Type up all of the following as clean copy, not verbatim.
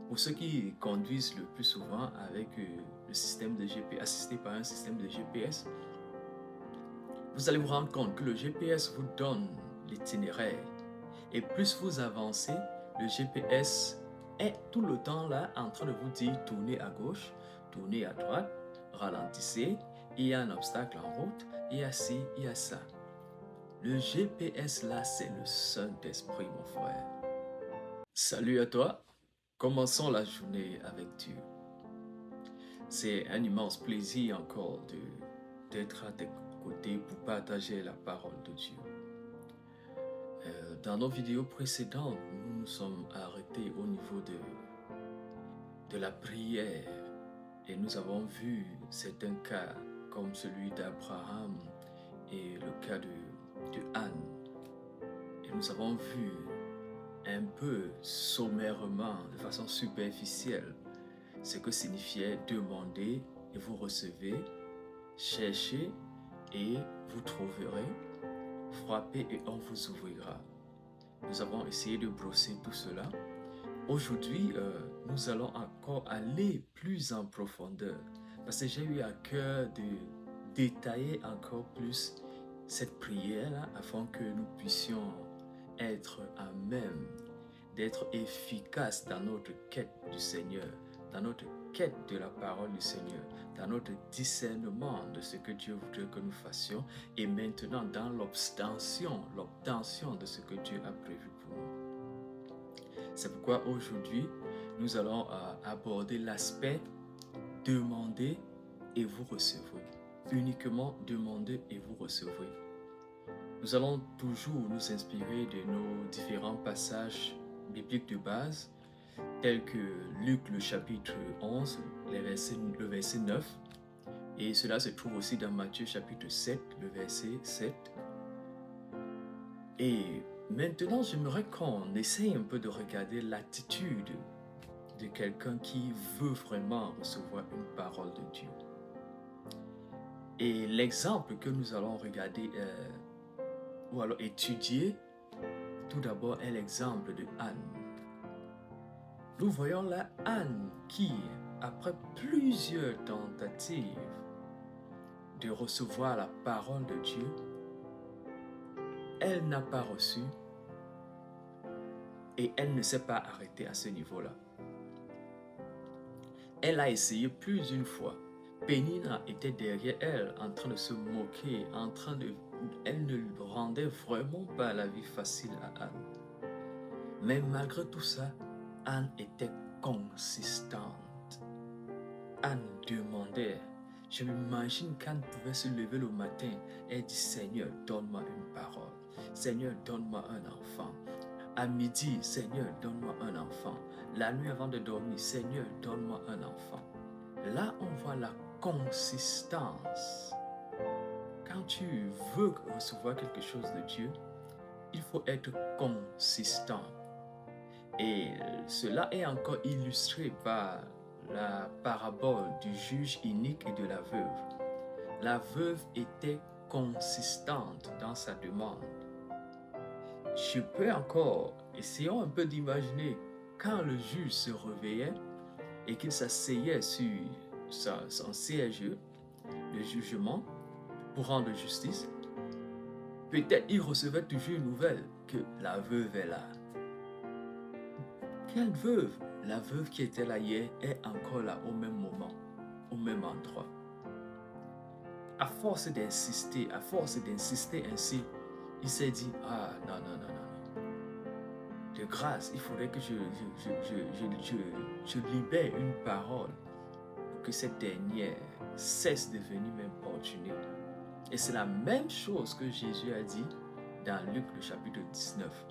Pour ceux qui conduisent le plus souvent avec le système de GPS, assisté par un système de GPS, vous allez vous rendre compte que le GPS vous donne l'itinéraire. Et plus vous avancez, le GPS est tout le temps là en train de vous dire tournez à gauche, tournez à droite, ralentissez, il y a un obstacle en route, il y a ci, il y a ça. Le GPS là, c'est le Saint-Esprit, mon frère. Salut à toi, commençons la journée avec Dieu. C'est un immense plaisir encore d'être à tes côtés pour partager la parole de Dieu. Dans nos vidéos précédentes, nous nous sommes arrêtés au niveau de la prière et nous avons vu certains cas comme celui d'Abraham et le cas de Anne. Et nous avons vu un peu sommairement, de façon superficielle, ce que signifiait demander et vous recevez, cherchez et vous trouverez, frappez et on vous ouvrira. Nous avons essayé de brosser tout cela. Aujourd'hui, nous allons encore aller plus en profondeur parce que j'ai eu à cœur de détailler encore plus cette prière-là afin que nous puissions être à même d'être efficaces dans notre quête du Seigneur, dans notre quête de la parole du Seigneur, dans notre discernement de ce que Dieu voudrait que nous fassions et maintenant dans l'obtention de ce que Dieu a prévu pour nous. C'est pourquoi aujourd'hui, nous allons aborder l'aspect demander et vous recevrez. Uniquement demander et vous recevrez. Nous allons toujours nous inspirer de nos différents passages bibliques de base, tels que Luc le chapitre 11, le verset 9, et cela se trouve aussi dans Matthieu chapitre 7, le verset 7. Et maintenant, j'aimerais qu'on essaye un peu de regarder l'attitude de quelqu'un qui veut vraiment recevoir une parole de Dieu. Et l'exemple que nous allons regarder ou alors étudier, tout d'abord est l'exemple de Anne. Nous voyons là Anne qui, après plusieurs tentatives de recevoir la parole de Dieu, elle n'a pas reçu et elle ne s'est pas arrêtée à ce niveau-là. Elle a essayé plus d'une fois. Pénina était derrière elle, en train de se moquer, elle ne rendait vraiment pas la vie facile à Anne. Mais malgré tout ça, Anne était consistante. Anne demandait. Je m'imagine qu'Anne pouvait se lever le matin et dire Seigneur, donne-moi une parole. Seigneur, donne-moi un enfant. À midi, Seigneur, donne-moi un enfant. La nuit avant de dormir, Seigneur, donne-moi un enfant. Là, on voit la consistance. Quand tu veux recevoir quelque chose de Dieu, il faut être consistant. Et cela est encore illustré par la parabole du juge inique et de la veuve. La veuve était consistante dans sa demande. Je peux encore, essayons un peu d'imaginer, quand le juge se réveillait et qu'il s'asseyait sur son siège de jugement pour rendre justice, peut-être il recevait toujours une nouvelle que la veuve est là. Quelle veuve? La veuve qui était là hier est encore là au même moment, au même endroit. À force d'insister ainsi, il s'est dit, ah non. De grâce, il faudrait que je libère une parole pour que cette dernière cesse de venir m'importuner. Et c'est la même chose que Jésus a dit dans Luc le chapitre 19.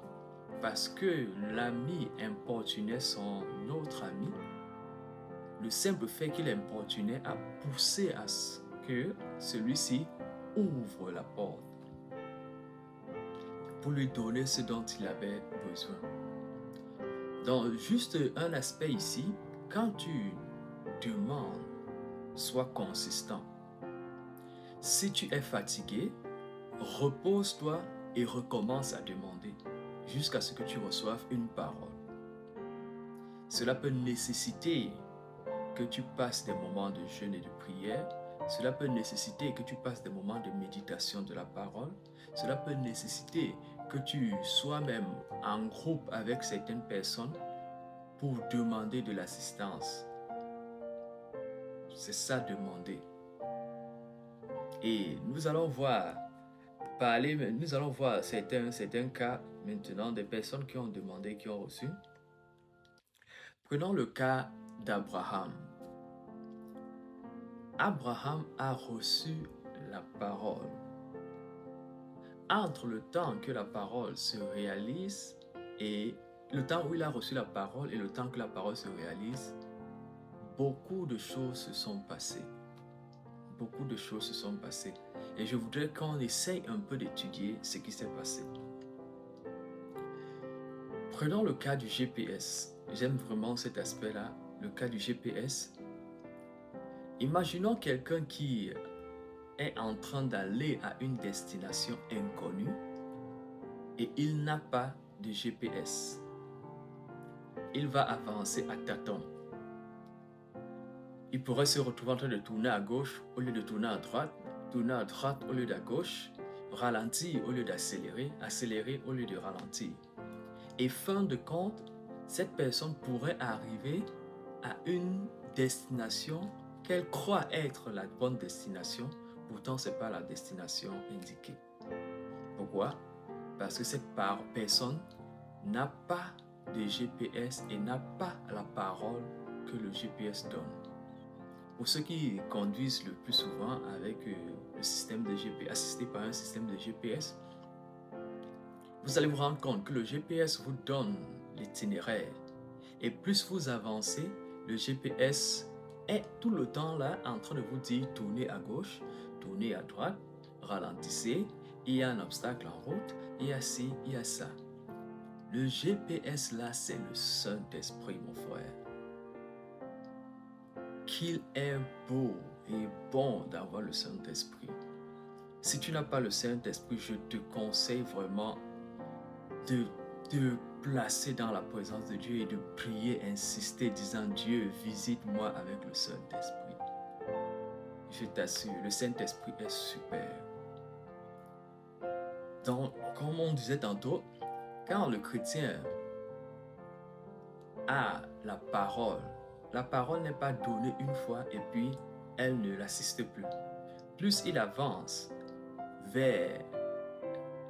Parce que l'ami importunait son autre ami, le simple fait qu'il importunait a poussé à ce que celui-ci ouvre la porte pour lui donner ce dont il avait besoin. Donc, juste un aspect ici, quand tu demandes, sois consistant. Si tu es fatigué, repose-toi et recommence à demander jusqu'à ce que tu reçoives une parole. Cela peut nécessiter que tu passes des moments de jeûne et de prière. Cela peut nécessiter que tu passes des moments de méditation de la parole. Cela peut nécessiter que tu sois même en groupe avec certaines personnes pour demander de l'assistance. C'est ça, demander. Et nous allons voir certains cas maintenant des personnes qui ont demandé, qui ont reçu. Prenons le cas d'Abraham. Abraham a reçu la parole. Entre le temps que la parole se réalise et le temps où il a reçu la parole et le temps que la parole se réalise, beaucoup de choses se sont passées. Beaucoup de choses se sont passées. Et je voudrais qu'on essaye un peu d'étudier ce qui s'est passé. Prenons le cas du GPS. J'aime vraiment cet aspect-là, le cas du GPS. Imaginons quelqu'un qui est en train d'aller à une destination inconnue et il n'a pas de GPS. Il va avancer à tâtons. Il pourrait se retrouver en train de tourner à gauche au lieu de tourner à droite au lieu d'à gauche, ralentir au lieu d'accélérer, accélérer au lieu de ralentir. Et fin de compte, cette personne pourrait arriver à une destination qu'elle croit être la bonne destination, pourtant ce n'est pas la destination indiquée. Pourquoi? Parce que cette personne n'a pas de GPS et n'a pas la parole que le GPS donne. Pour ceux qui conduisent le plus souvent avec le système de GPS, assisté par un système de GPS, vous allez vous rendre compte que le GPS vous donne l'itinéraire. Et plus vous avancez, le GPS est tout le temps là en train de vous dire tournez à gauche, tournez à droite, ralentissez, il y a un obstacle en route, il y a ci, il y a ça. Le GPS là, c'est le Saint-Esprit, mon frère. Qu'il est beau et bon d'avoir le Saint-Esprit. Si tu n'as pas le Saint-Esprit, je te conseille vraiment de te placer dans la présence de Dieu et de prier, insister, disant Dieu, visite-moi avec le Saint-Esprit. Je t'assure, le Saint-Esprit est super. Donc, comme on disait tantôt, quand le chrétien a la parole n'est pas donnée une fois et puis elle ne l'assiste plus. Plus il avance vers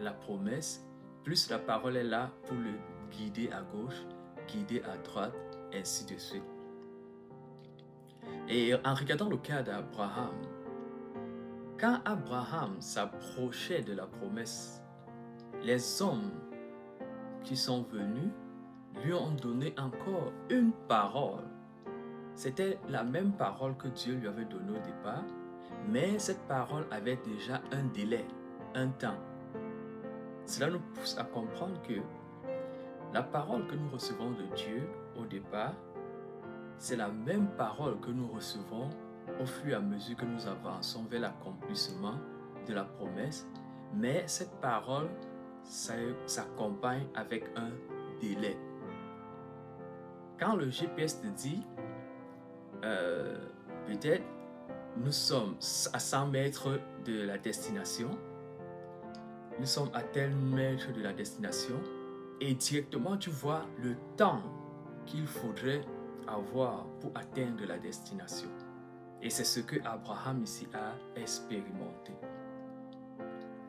la promesse, plus la parole est là pour le guider à gauche, guider à droite, ainsi de suite. Et en regardant le cas d'Abraham, quand Abraham s'approchait de la promesse, les hommes qui sont venus lui ont donné encore une parole. C'était la même parole que Dieu lui avait donnée au départ, mais cette parole avait déjà un délai, un temps. Cela nous pousse à comprendre que la parole que nous recevons de Dieu au départ, c'est la même parole que nous recevons au fur et à mesure que nous avançons vers l'accomplissement de la promesse, mais cette parole s'accompagne avec un délai. Quand le GPS te dit peut-être nous sommes à 100 mètres de la destination, nous sommes à tel mètre de la destination et directement tu vois le temps qu'il faudrait avoir pour atteindre la destination. Et c'est ce que Abraham ici a expérimenté.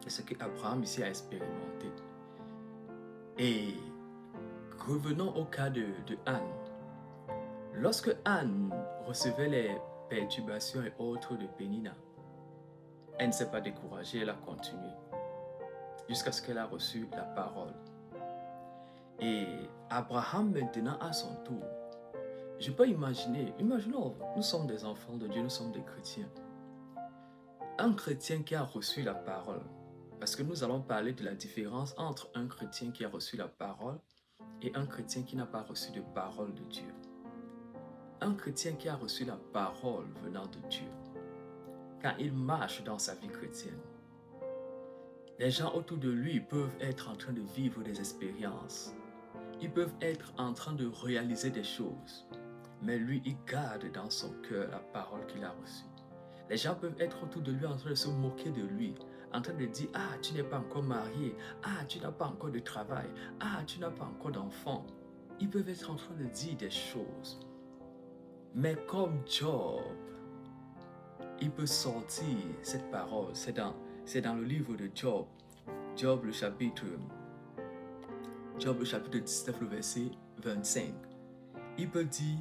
C'est ce que Abraham ici a expérimenté. Et revenons au cas de Anne. Lorsque Anne recevait les perturbations et autres de Pénina, elle ne s'est pas découragée, elle a continué jusqu'à ce qu'elle a reçu la parole. Et Abraham maintenant à son tour, je peux imaginons, nous sommes des enfants de Dieu, nous sommes des chrétiens. Un chrétien qui a reçu la parole, parce que nous allons parler de la différence entre un chrétien qui a reçu la parole et un chrétien qui n'a pas reçu de parole de Dieu. Un chrétien qui a reçu la parole venant de Dieu, quand il marche dans sa vie chrétienne, les gens autour de lui peuvent être en train de vivre des expériences. Ils peuvent être en train de réaliser des choses, mais lui, il garde dans son cœur la parole qu'il a reçue. Les gens peuvent être autour de lui en train de se moquer de lui, en train de dire, ah, tu n'es pas encore marié, ah, tu n'as pas encore de travail, ah, tu n'as pas encore d'enfant. Ils peuvent être en train de dire des choses. Mais comme Job, il peut sortir cette parole. C'est dans le livre de Job. Job le chapitre 19, le verset 25. Il peut dire,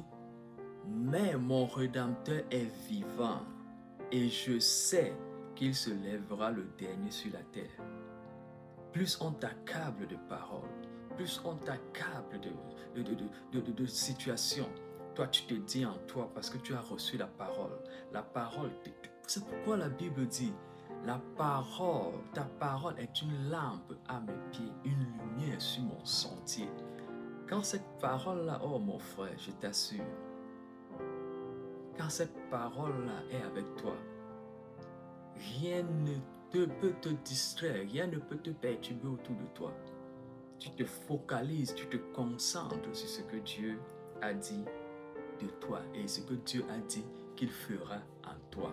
mais mon Rédempteur est vivant et je sais qu'il se lèvera le dernier sur la terre. Plus on t'accable de paroles, plus on t'accable de situations, toi tu te dis en toi parce que tu as reçu la parole. La parole, c'est pourquoi la Bible dit, la parole, ta parole est une lampe à mes pieds, une lumière sur mon sentier. Quand cette parole-là, oh mon frère, je t'assure, quand cette parole-là est avec toi, rien ne peut te distraire, rien ne peut te perturber autour de toi. Tu te focalises, tu te concentres sur ce que Dieu a dit de toi et ce que Dieu a dit qu'il fera en toi.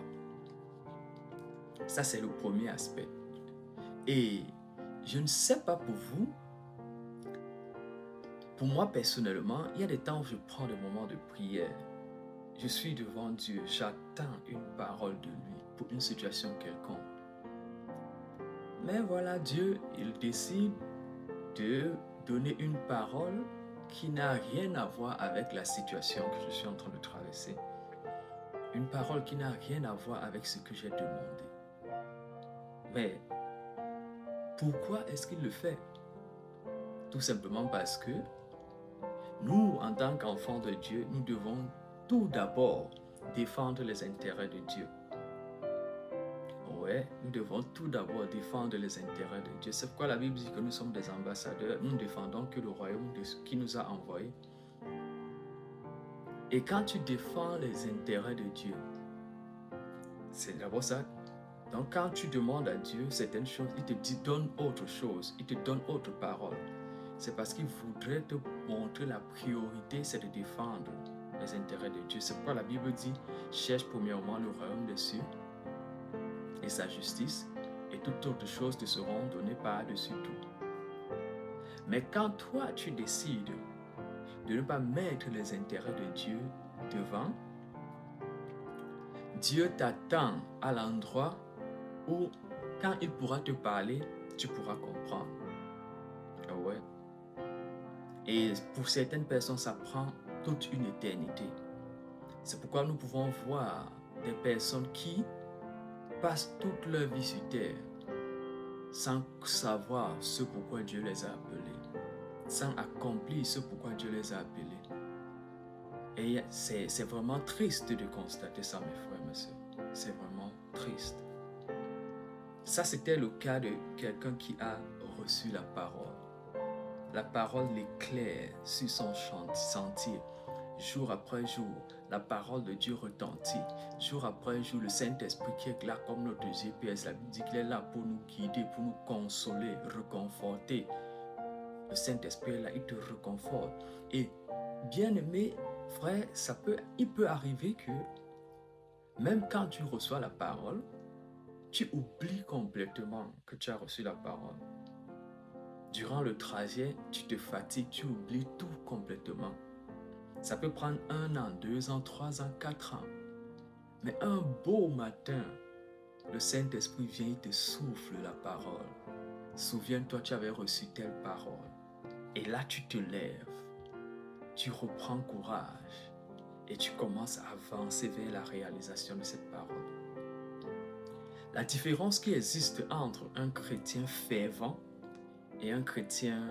Ça, c'est le premier aspect. Et je ne sais pas pour vous, pour moi personnellement, il y a des temps où je prends des moments de prière. Je suis devant Dieu, j'attends une parole de lui pour une situation quelconque. Mais voilà, Dieu, il décide de donner une parole qui n'a rien à voir avec la situation que je suis en train de traverser. Une parole qui n'a rien à voir avec ce que j'ai demandé. Mais pourquoi est-ce qu'il le fait? Tout simplement parce que nous, en tant qu'enfants de Dieu, nous devons tout d'abord défendre les intérêts de Dieu. Ouais, nous devons tout d'abord défendre les intérêts de Dieu. C'est pourquoi la Bible dit que nous sommes des ambassadeurs. Nous ne défendons que le royaume qui nous a envoyés. Et quand tu défends les intérêts de Dieu, c'est d'abord ça. Donc quand tu demandes à Dieu certaines choses, il te dit donne autre chose, il te donne autre parole. C'est parce qu'il voudrait te montrer la priorité, c'est de défendre les intérêts de Dieu. C'est pourquoi la Bible dit cherche premièrement le royaume des cieux et sa justice, et toutes autres choses te seront données par-dessus tout. Mais quand toi, tu décides de ne pas mettre les intérêts de Dieu devant, Dieu t'attend à l'endroit où, quand il pourra te parler, tu pourras comprendre. Ah ouais. Et pour certaines personnes, ça prend toute une éternité. C'est pourquoi nous pouvons voir des personnes qui passent toute leur vie sur terre sans savoir ce pourquoi Dieu les a appelés, sans accomplir ce pourquoi Dieu les a appelés. Et c'est vraiment triste de constater ça, mes frères, mes sœurs. C'est vraiment triste. Ça, c'était le cas de quelqu'un qui a reçu la parole. La parole l'éclaire sur son sentier. Jour après jour, la parole de Dieu retentit. Jour après jour, le Saint-Esprit qui est là comme notre GPS, la Bible dit qu'il est là pour nous guider, pour nous consoler, réconforter. Le Saint-Esprit est là, il te réconforte. Et bien aimé, frère, il peut arriver que même quand tu reçois la parole, tu oublies complètement que tu as reçu la parole. Durant le trajet, tu te fatigues, tu oublies tout complètement. Ça peut prendre 1 an, 2 ans, 3 ans, 4 ans. Mais un beau matin, le Saint-Esprit vient et te souffle la parole. Souviens-toi, tu avais reçu telle parole. Et là, tu te lèves, tu reprends courage et tu commences à avancer vers la réalisation de cette parole. La différence qui existe entre un chrétien fervent et un chrétien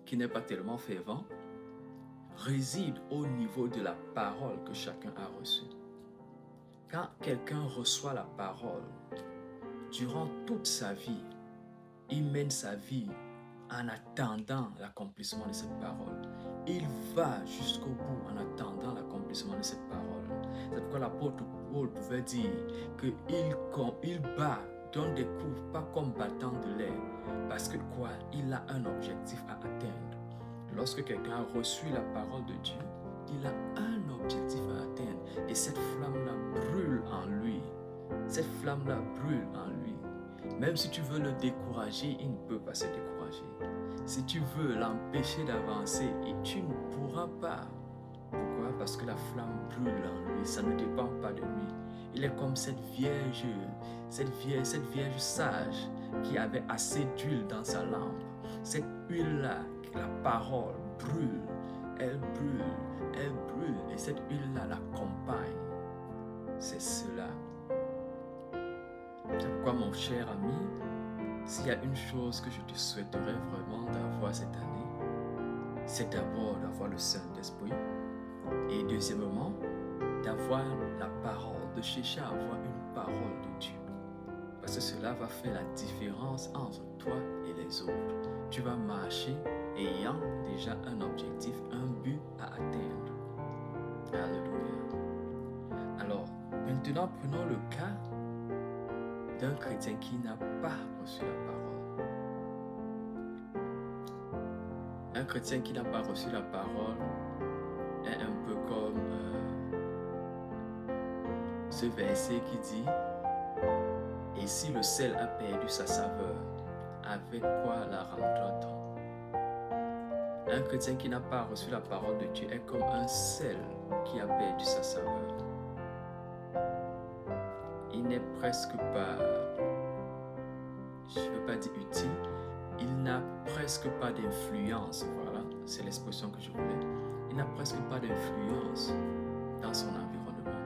qui n'est pas tellement fervent réside au niveau de la parole que chacun a reçue. Quand quelqu'un reçoit la parole, durant toute sa vie, il mène sa vie en attendant l'accomplissement de cette parole. Il va jusqu'au bout en attendant l'accomplissement de cette parole. C'est pourquoi l'apôtre Paul pouvait dire qu'il bat, donne des coups, pas comme battant de l'air, parce que quoi? Il a un objectif à atteindre. lorsque quelqu'un a reçu la parole de Dieu, il a un objectif à atteindre. Et cette flamme-là brûle en lui. Cette flamme-là brûle en lui. Même si tu veux le décourager, il ne peut pas se décourager. Si tu veux l'empêcher d'avancer, et tu ne pourras pas. Pourquoi? Parce que la flamme brûle en lui. Ça ne dépend pas de lui. Il est comme cette vierge sage qui avait assez d'huile dans sa lampe. Cette huile-là, la parole brûle. Elle brûle, elle brûle. Et cette huile-là l'accompagne. C'est cela. C'est pourquoi, mon cher ami, s'il y a une chose que je te souhaiterais vraiment d'avoir cette année, c'est d'abord d'avoir le Saint-Esprit. Et deuxièmement, d'avoir la parole, de chercher à avoir une parole de Dieu. Parce que cela va faire la différence entre toi et les autres. Tu vas marcher ayant déjà un objectif, un but à atteindre. Alléluia. Alors, maintenant, prenons le cas d'un chrétien qui n'a pas reçu la parole. Un chrétien qui n'a pas reçu la parole est un peu comme ce verset qui dit « Et si le sel a perdu sa saveur, avec quoi la rendra-t-on » Un chrétien qui n'a pas reçu la parole de Dieu est comme un sel qui a perdu sa saveur. Il n'est presque pas, je ne veux pas dire utile, il n'a presque pas d'influence, voilà, c'est l'expression que je voulais. Il n'a presque pas d'influence dans son environnement.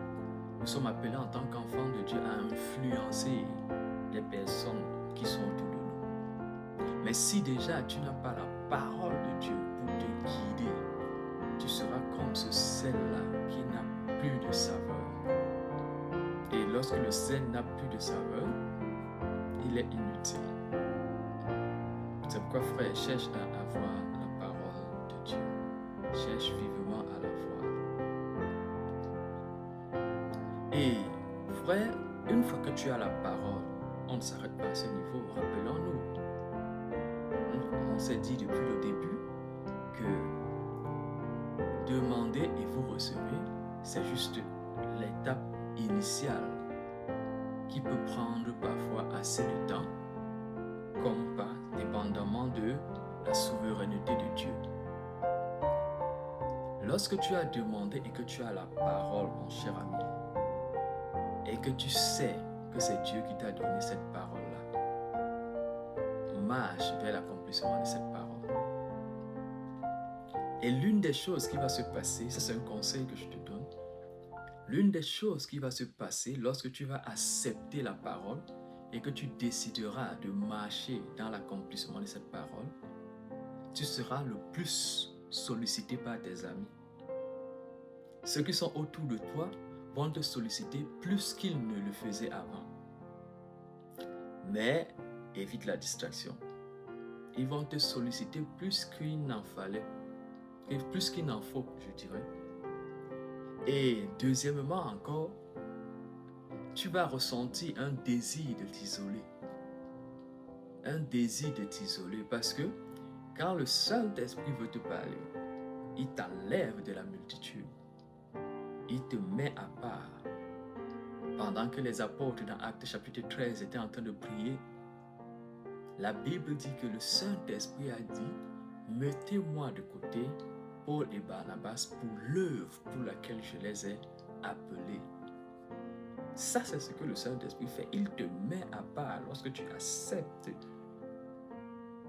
Nous sommes appelés en tant qu'enfants de Dieu à influencer les personnes qui sont autour de nous. Mais si déjà tu n'as pas la parole de Dieu pour te guider, tu seras comme ce sel-là qui n'a plus de saveur. Et lorsque le sel n'a plus de saveur, il est inutile. C'est pourquoi, frère, cherche à avoir la parole de Dieu. Cherche vivement à la voir. Et frère, une fois que tu as la parole, on ne s'arrête pas à ce niveau. Rappelons-nous, on s'est dit depuis le début que demander et vous recevez, c'est juste l'étape initiale qui peut prendre parfois assez de temps, comme pas, dépendamment de la souveraineté de Dieu. Lorsque tu as demandé et que tu as la parole, mon cher ami, et que tu sais que c'est Dieu qui t'a donné cette parole-là, marche vers l'accomplissement de cette parole. Et l'une des choses qui va se passer, ça c'est un conseil que je te donne, l'une des choses qui va se passer lorsque tu vas accepter la parole et que tu décideras de marcher dans l'accomplissement de cette parole, tu seras le plus sollicité par tes amis. Ceux qui sont autour de toi vont te solliciter plus qu'ils ne le faisaient avant. Mais évite la distraction. Ils vont te solliciter plus qu'il n'en fallait, et plus qu'il n'en faut, je dirais. Et deuxièmement encore, tu vas ressentir un désir de t'isoler. Un désir de t'isoler parce que quand le Saint-Esprit veut te parler, il t'enlève de la multitude. Il te met à part. Pendant que les apôtres dans Actes chapitre 13 étaient en train de prier, la Bible dit que le Saint-Esprit a dit « Mettez-moi de côté Paul et Barnabas pour l'œuvre pour laquelle je les ai appelés. » Ça, c'est ce que le Saint-Esprit fait. Il te met à part lorsque tu acceptes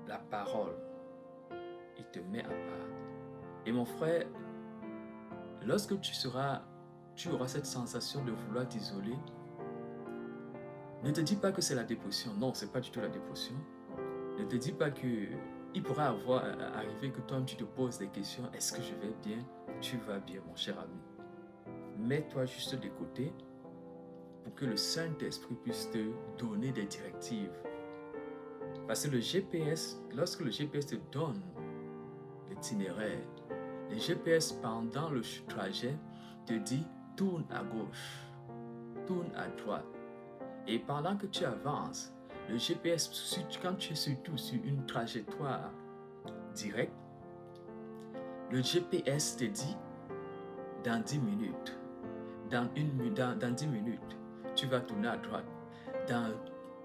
la parole. Il te met à part. Et mon frère, lorsque tu auras cette sensation de vouloir t'isoler, ne te dis pas que c'est la dépression. Non, c'est pas du tout la dépression. Ne te dis pas que il pourra arriver que toi tu te poses des questions. Est-ce que je vais bien? Tu vas bien, mon cher ami. Mets-toi juste de côté pour que le Saint-Esprit puisse te donner des directives. Parce que le GPS, lorsque le GPS te donne l'itinéraire, le GPS pendant le trajet te dit tourne à gauche, tourne à droite. Et pendant que tu avances, le GPS, quand tu es surtout sur une trajectoire directe, Le GPS te dit, dans 10 minutes, dans 10 minutes, tu vas tourner à droite. Dans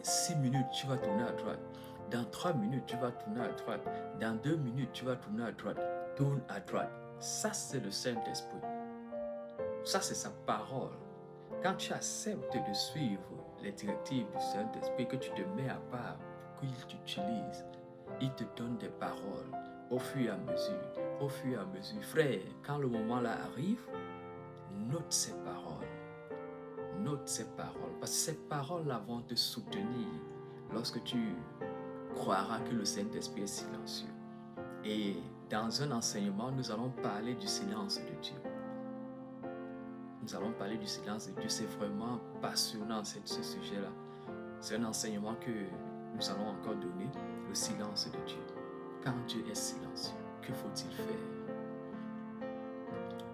6 minutes, tu vas tourner à droite. Dans 3 minutes, tu vas tourner à droite. Dans 2 minutes, tu vas tourner à droite. Tourne à droite. Ça, c'est le Saint-Esprit. Ça, c'est sa parole. Quand tu acceptes de suivre les directives du Saint-Esprit, que tu te mets à part, qu'il t'utilise, il te donne des paroles au fur et à mesure. Au fur et à mesure. Frère, quand le moment là arrive, note ces paroles. Note ces paroles. Parce que ces paroles-là vont te soutenir lorsque tu croiras que le Saint-Esprit est silencieux. Et dans un enseignement, nous allons parler du silence de Dieu. Nous allons parler du silence de Dieu. C'est vraiment passionnant ce sujet-là. C'est un enseignement que nous allons encore donner, le silence de Dieu. Quand Dieu est silencieux, que faut-il faire?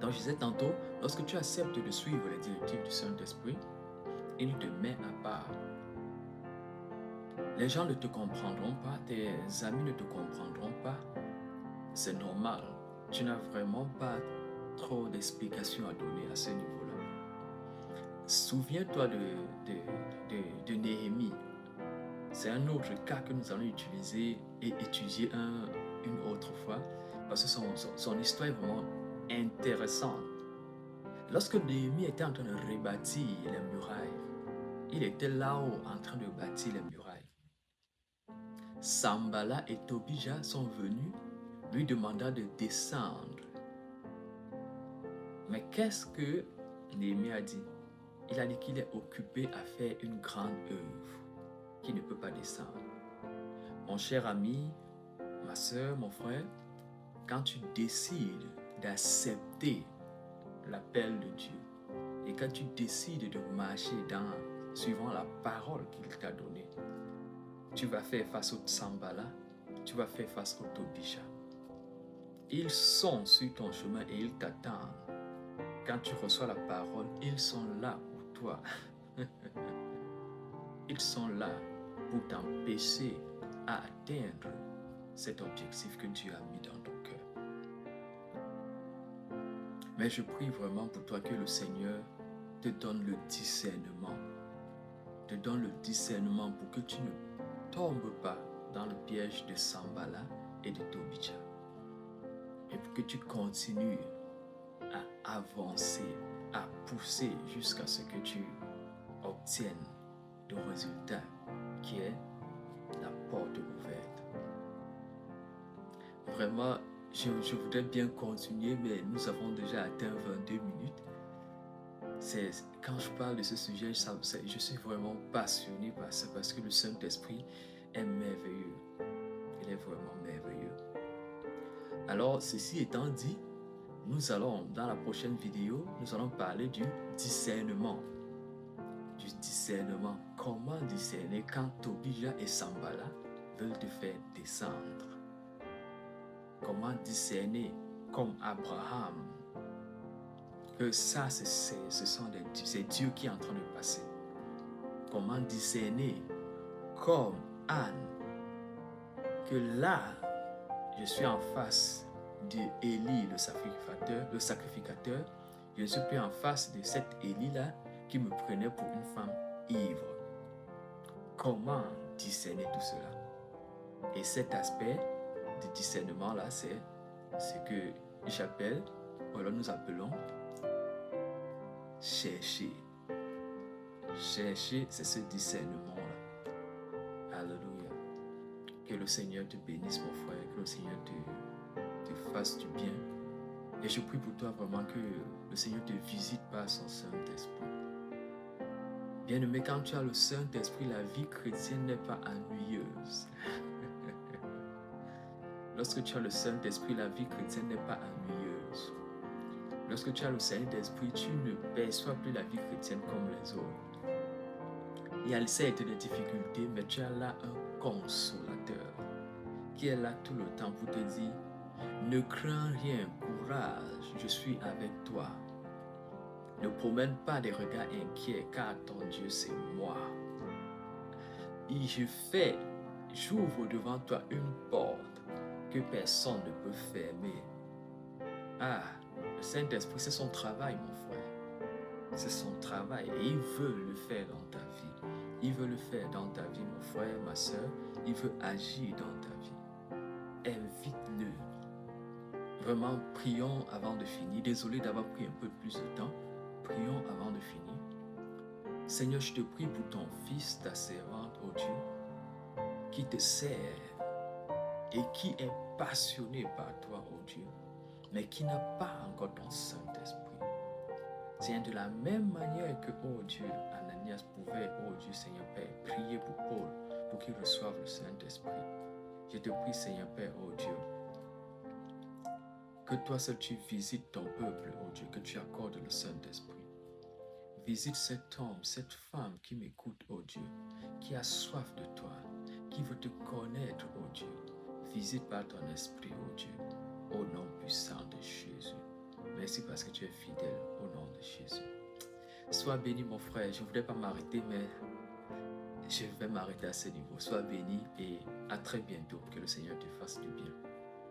Donc je disais tantôt, lorsque tu acceptes de suivre les directives du Saint-Esprit, il te met à part. Les gens ne te comprendront pas, tes amis ne te comprendront pas. C'est normal. Tu n'as vraiment pas trop d'explications à donner à ce niveau-là. Souviens-toi de Néhémie. C'est un autre cas que nous allons utiliser et étudier une autre fois parce que son histoire est vraiment intéressante. Lorsque Néhémie était en train de rebâtir les murailles, il était là-haut en train de bâtir les murailles. Sanballat et Tobija sont venus lui demander de descendre. Mais qu'est-ce que Néhémie a dit? Il a dit qu'il est occupé à faire une grande œuvre, qu'il ne peut pas descendre. Mon cher ami, ma soeur, mon frère, quand tu décides d'accepter l'appel de Dieu et quand tu décides de marcher suivant la parole qu'il t'a donnée, tu vas faire face au Sanballat, tu vas faire face au Tobija. Ils sont sur ton chemin et ils t'attendent. Quand tu reçois la parole, ils sont là pour toi. Ils sont là pour t'empêcher à atteindre cet objectif que Dieu a mis dans ton cœur. Mais je prie vraiment pour toi que le Seigneur te donne le discernement. Te donne le discernement pour que tu ne tombes pas dans le piège de Sanballat et de Tobija. Et pour que tu continues à avancer, à pousser jusqu'à ce que tu obtiennes le résultat qui est la porte ouverte. Vraiment, je voudrais bien continuer, mais nous avons déjà atteint 22 minutes. Quand je parle de ce sujet, je suis vraiment passionné par ça parce que le Saint-Esprit est merveilleux. Il est vraiment merveilleux. Alors, ceci étant dit, nous allons, dans la prochaine vidéo, nous allons parler du discernement. Du discernement. Comment discerner quand Tobija et Sanballat veulent te faire descendre? Comment discerner comme Abraham que ça, c'est Dieu qui est en train de passer? Comment discerner comme Anne que là, je suis en face d'Élie, le sacrificateur, je ne suis plus en face de cette Élie-là qui me prenait pour une femme ivre. Comment discerner tout cela? Et cet aspect de discernement-là, c'est ce que j'appelle, ou alors nous appelons chercher. Chercher, c'est ce discernement-là. Alléluia. Que le Seigneur te bénisse, mon frère, que le Seigneur te fasse du bien. Et je prie pour toi vraiment que le Seigneur te visite par son Saint-Esprit. Bien-aimé, quand tu as le Saint-Esprit, la vie chrétienne n'est pas ennuyeuse. Lorsque tu as le Saint-Esprit, la vie chrétienne n'est pas ennuyeuse. Lorsque tu as le Saint-Esprit, tu ne perçois plus la vie chrétienne comme les autres. Il y a certes des difficultés, mais tu as là un consolateur qui est là tout le temps pour te dire: ne crains rien, courage, je suis avec toi. Ne promène pas des regards inquiets, car ton Dieu, c'est moi. Et j'ouvre devant toi une porte que personne ne peut fermer. Ah, le Saint-Esprit, c'est son travail, mon frère. C'est son travail et il veut le faire dans ta vie. Il veut le faire dans ta vie, mon frère, ma soeur. Il veut agir dans ta vie. Invite-le. Vraiment, prions avant de finir. Désolé d'avoir pris un peu plus de temps. Prions avant de finir. Seigneur, je te prie pour ton fils, ta servante, oh Dieu, qui te sert et qui est passionné par toi, oh Dieu, mais qui n'a pas encore ton Saint-Esprit. C'est de la même manière que, oh Dieu, Ananias pouvait, oh Dieu, Seigneur Père, prier pour Paul, pour qu'il reçoive le Saint-Esprit. Je te prie, Seigneur Père, oh Dieu, que toi seul tu visites ton peuple, oh Dieu, que tu accordes le Saint-Esprit. Visite cet homme, cette femme qui m'écoute, oh Dieu, qui a soif de toi, qui veut te connaître, oh Dieu. Visite par ton esprit, oh Dieu, au nom puissant de Jésus. Merci parce que tu es fidèle au nom de Jésus. Sois béni, mon frère. Je ne voudrais pas m'arrêter, mais je vais m'arrêter à ce niveau. Sois béni et à très bientôt. Que le Seigneur te fasse du bien.